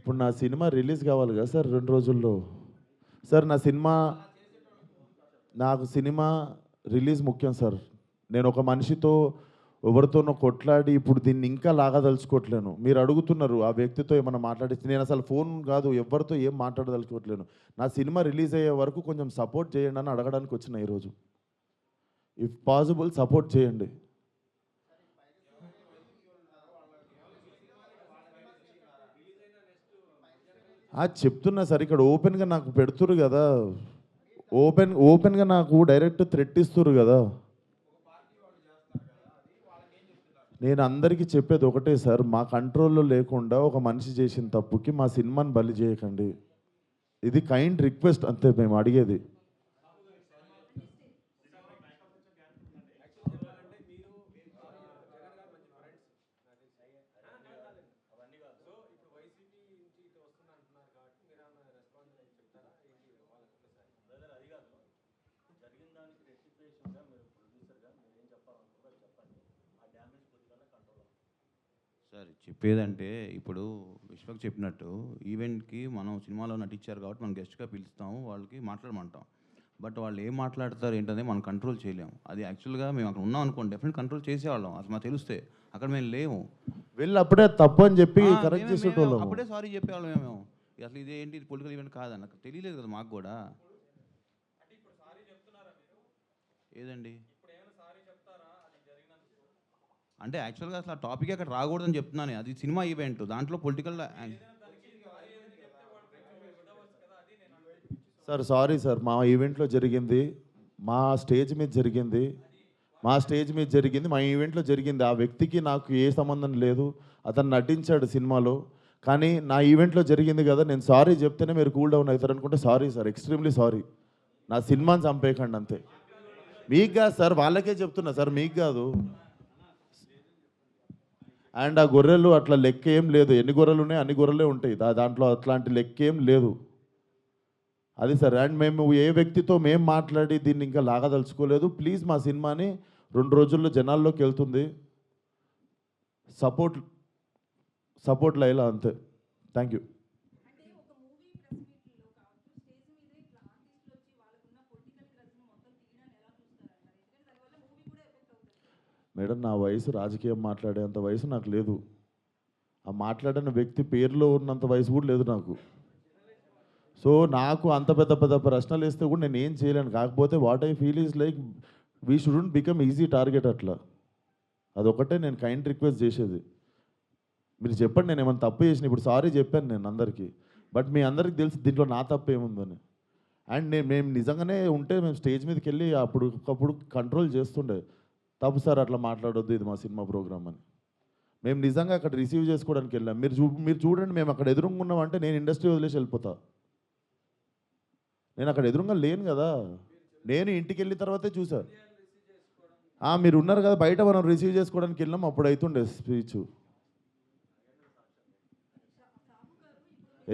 ఇప్పుడు నా cinema release కావాలి కదా సార్ 2 రోజుల్లో. సార్ నాకు సినిమా రిలీజ్ ముఖ్యం సార్. నేను ఒక మనిషితో ఎవరితోనో కొట్లాడి ఇప్పుడు దీన్ని ఇంకా లాగదలుచుకోవట్లేను. మీరు అడుగుతున్నారు ఆ వ్యక్తితో ఏమన్నా మాట్లాడించి, నేను అసలు ఫోన్ కాదు ఎవరితో ఏం మాట్లాడదలుచుకోవట్లేను. నా సినిమా రిలీజ్ అయ్యే వరకు కొంచెం సపోర్ట్ చేయండి అని అడగడానికి వచ్చిన ఈరోజు. ఇఫ్ పాసిబుల్ సపోర్ట్ చేయండి. చెప్తున్నా సార్, ఇక్కడ ఓపెన్గా నాకు పెడుతురు కదా, ఓపెన్గా నాకు డైరెక్ట్ థ్రెట్ ఇస్తురు కదా. నేను అందరికీ చెప్పేది ఒకటే సార్, మా కంట్రోల్లో లేకుండా ఒక మనిషి చేసిన తప్పుకి మా సినిమాని బలి చేయకండి. ఇది కైండ్ రిక్వెస్ట్ అంతే మేము అడిగేది. సార్ చెప్పేదంటే ఇప్పుడు విశ్వక్ చెప్పినట్టు ఈవెంట్కి మనం సినిమాలో నటించారు కాబట్టి మనం గెస్ట్గా పిలుస్తాము, వాళ్ళకి మాట్లాడమంటాం. బట్ వాళ్ళు ఏం మాట్లాడతారు ఏంటనేది మనం కంట్రోల్ చేయలేము. అది యాక్చువల్గా మేము అక్కడ ఉన్నాం అనుకోండి, డెఫినెట్ కంట్రోల్ చేసేవాళ్ళం. అసలు మాకు తెలిస్తే అక్కడ మేము లేము. వెళ్ళి అప్పుడే తప్పు అని చెప్పి ఆ, కరెక్ట్ మేమే చేసేటోళ్ళము. అప్పుడే సారీ చెప్పేవాళ్ళం మేము. అసలు ఇది ఏంటి, ఇది పొలిటికల్ ఈవెంట్ కాదని నాకు తెలియలేదు కదా మాకు కూడా. ఏదండి అంటే యాక్చువల్గా అసలు ఆ టాపిక్ అక్కడ రాకూడదని చెప్తున్నాను. అది సినిమా ఈవెంట్, దాంట్లో పొలిటికల్. సార్ సారీ సార్, మా ఈవెంట్లో జరిగింది, మా స్టేజ్ మీద జరిగింది, మా ఈవెంట్లో జరిగింది. ఆ వ్యక్తికి నాకు ఏ సంబంధం లేదు. అతను నటించాడు సినిమాలో, కానీ నా ఈవెంట్లో జరిగింది కదా, నేను సారీ చెప్తేనే మీరు కూల్ డౌన్ అవుతారు అనుకుంటే సారీ సార్, ఎక్స్ట్రీమ్లీ సారీ. నా సినిమాని చంపేయకండి అంతే. మీకు కాదు సార్, వాళ్ళకే చెప్తున్నా సార్, మీకు కాదు. అండ్ ఆ గొర్రెలు అట్లా లెక్క ఏం లేదు, ఎన్ని గొర్రెలు ఉన్నాయి అన్ని గొర్రెలే ఉంటాయి, దాంట్లో అట్లాంటి లెక్క ఏం లేదు. అది సార్. అండ్ మేము ఏ వ్యక్తితో మేము మాట్లాడి దీన్ని ఇంకా లాగదలుచుకోలేదు. ప్లీజ్ మా సినిమాని 2 రోజుల్లో జనాల్లోకి వెళ్తుంది, సపోర్ట్ సపోర్ట్ లైలా అంతే. Thank you. మేడం, నా వయసు రాజకీయం మాట్లాడేంత వయసు నాకు లేదు. ఆ మాట్లాడిన వ్యక్తి పేరులో ఉన్నంత వయసు కూడా లేదు నాకు. సో నాకు అంత పెద్ద పెద్ద ప్రశ్నలు వేస్తే కూడా నేను ఏం చేయలేను. కాకపోతే what I feel is like we shouldn't become easy target అట్లా. అదొకటే నేను కైండ్ రిక్వెస్ట్ చేసేది. మీరు చెప్పండి, నేను ఏమైనా తప్పు చేసిన. ఇప్పుడు సారీ చెప్పాను నేను అందరికీ, బట్ మీ అందరికీ తెలుసు దీంట్లో నా తప్పు ఏముందని. అండ్ మేము నిజంగానే ఉంటే మేము స్టేజ్ మీదకి వెళ్ళి అప్పుడు కంట్రోల్ చేస్తుండే, తప్పు సార్ అట్లా మాట్లాడొద్దు, ఇది మా సినిమా ప్రోగ్రామ్ అని. మేము నిజంగా అక్కడ రిసీవ్ చేసుకోవడానికి వెళ్ళాం. మీరు చూడండి, మేము అక్కడ ఎదురుగా ఉన్నామంటే నేను ఇండస్ట్రీ వదిలేసి వెళ్ళిపోతా. నేను అక్కడ ఎదురుగా లేను కదా, నేను ఇంటికి వెళ్ళిన తర్వాతే చూసా. మీరు ఉన్నారు కదా బయట, మనం రిసీవ్ చేసుకోవడానికి వెళ్ళాం, అప్పుడు అవుతుండే స్పీచ్.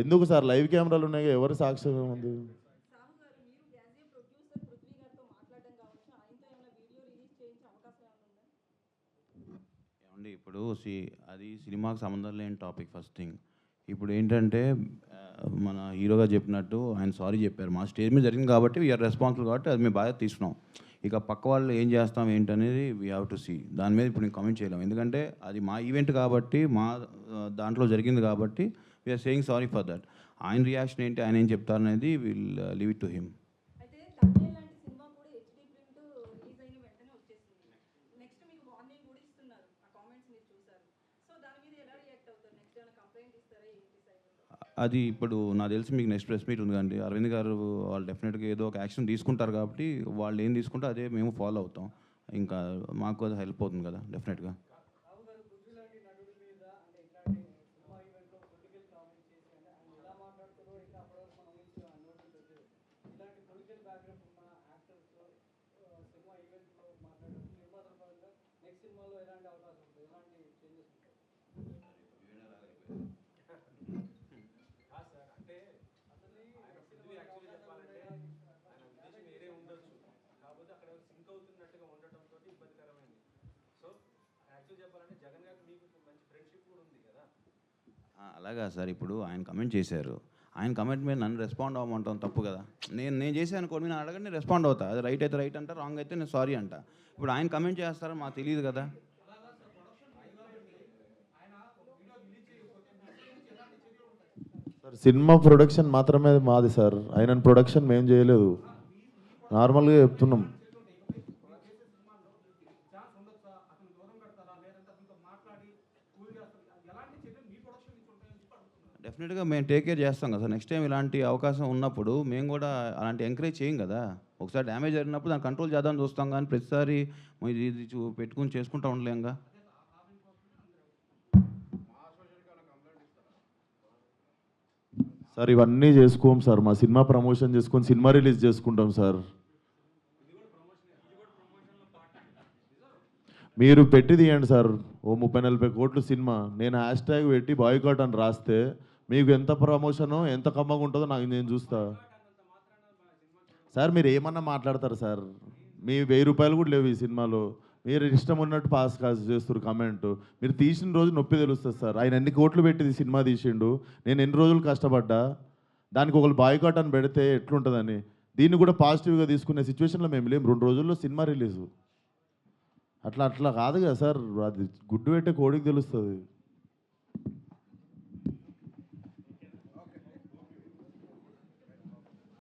ఎందుకు సార్, లైవ్ కెమెరాలు ఉన్నాయి, ఎవరు సాక్ష్యం ఉంది? ఏమండి ఇప్పుడు అది సినిమాకి సంబంధం లేని టాపిక్ ఫస్ట్ థింగ్. ఇప్పుడు ఏంటంటే మన హీరోగా చెప్పినట్టు ఆయన సారీ చెప్పారు. మా స్టేజ్ మీద జరిగింది కాబట్టి వీఆర్ రెస్పాన్సిబుల్ కాబట్టి అది మేము బాధ్యత తీసుకున్నాం. ఇక పక్క వాళ్ళు ఏం చేస్తాం ఏంటనేది వీ హ్యావ్ టు సీ. దాని మీద ఇప్పుడు నేను కామెంట్ చేయలేము, ఎందుకంటే అది మా ఈవెంట్ కాబట్టి, మా దాంట్లో జరిగింది కాబట్టి we're saying sorry for that. ఆయన రియాక్షన్ ఏంటి, ఆయన ఏం చెప్తారనేది will leave it to him. అది ఇప్పుడు నాకు తెలిసి మీకు నెక్స్ట్ ప్రెస్ మీట్ ఉంది కదండి, అరవింద్ గారు వాళ్ళు డెఫినెట్గా ఏదో ఒక యాక్షన్ తీసుకుంటారు కాబట్టి వాళ్ళు ఏం తీసుకుంటే అదే మేము ఫాలో అవుతాం. ఇంకా మాకు అది హెల్ప్ అవుతుంది కదా డెఫినెట్గా. అలాగా సార్, ఇప్పుడు ఆయన కమెంట్ చేశారు. ఆయన కమెంట్ మీద నన్ను రెస్పాండ్ అవ్వమంటాం తప్పు కదా. నేను చేశాను అనుకోండి, నేను అడగండి, నేను రెస్పాండ్ అవుతా. అది రైట్ అయితే రైట్ అంట, రాంగ్ అయితే నేను సారీ అంట. ఇప్పుడు ఆయన కమెంట్ చేస్తారని మాకు తెలియదు కదా. సార్ సినిమా ప్రొడక్షన్ మాత్రమే మాది సార్, ఆయన ప్రొడక్షన్ మేము చేయలేదు, నార్మల్గా చెప్తున్నాం. డెఫినెట్గా మేము టేక్ కేర్ చేస్తాం కదా సార్. నెక్స్ట్ టైం ఇలాంటి అవకాశం ఉన్నప్పుడు మేము కూడా అలాంటి ఎంకరేజ్ చేయం కదా. ఒకసారి డ్యామేజ్ జరిగినప్పుడు దాన్ని కంట్రోల్ చేద్దామని చూస్తాం, కానీ ప్రతిసారి ఇది పెట్టుకుని చేసుకుంటూ ఉండలేంగా. సార్ ఇవన్నీ చేసుకోం సార్, మా సినిమా ప్రమోషన్ చేసుకొని సినిమా రిలీజ్ చేసుకుంటాం సార్. మీరు పెట్టి తీయండి సార్, ఓ 30-40 కోట్లు సినిమా, నేను హ్యాష్ ట్యాగ్ పెట్టి బాయ్కాట్ అని రాస్తే మీకు ఎంత ప్రమోషనో ఎంత కమ్మగా ఉంటుందో నేను చూస్తా సార్. మీరు ఏమన్నా మాట్లాడతారు సార్, మీ 1000 రూపాయలు కూడా లేవు ఈ సినిమాలో, మీరు ఇష్టం ఉన్నట్టు పాస్ కాస్ చేస్తారు కమెంట్. మీరు తీసిన రోజు నొప్పి తెలుస్తుంది సార్. ఆయన ఎన్ని కోట్లు పెట్టి సినిమా తీసిండు, నేను ఎన్ని రోజులు కష్టపడ్డా, దానికి ఒకళ్ళు బాయ్కాట్ అని పెడితే ఎట్లుంటుందని. దీన్ని కూడా పాజిటివ్గా తీసుకునే సిచ్యువేషన్లో మేము లేము. 2 రోజుల్లో సినిమా రిలీజు, అట్లా కాదు కదా సార్, అది గుడ్డు పెట్టే కోడికి తెలుస్తుంది.